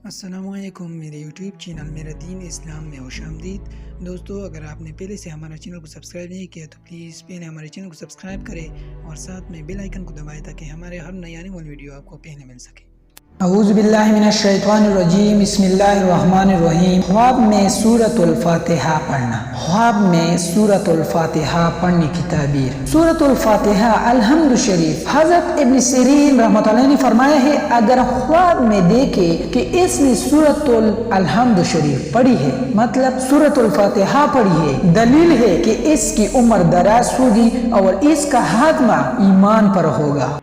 السلام علیکم، میرے یوٹیوب چینل میرا دین اسلام میں خوش آمدید۔ دوستو، اگر آپ نے پہلے سے ہمارا چینل کو سبسکرائب نہیں کیا تو پلیز پہلے ہمارے چینل کو سبسکرائب کریں اور ساتھ میں بیل آئیکن کو دبائیں تاکہ ہمارے ہر نئی آنے والی ویڈیو آپ کو پہلے مل سکے۔ اعوذ باللہ من الشیطان الرجیم، بسم اللہ الرحمن الرحیم۔ خواب میں سورۃ الفاتحہ پڑھنا۔ خواب میں سورۃ الفاتحہ پڑھنے کی تعبیر۔ سورۃ الفاتحہ الحمد شریف۔ حضرت ابن سیرین رحمۃ اللہ نے فرمایا ہے، اگر خواب میں دیکھے کہ اس نے سورۃ الحمد شریف پڑھی ہے، مطلب سورۃ الفاتحہ پڑھی ہے، دلیل ہے کہ اس کی عمر دراز ہوگی اور اس کا خاتمہ ایمان پر ہوگا۔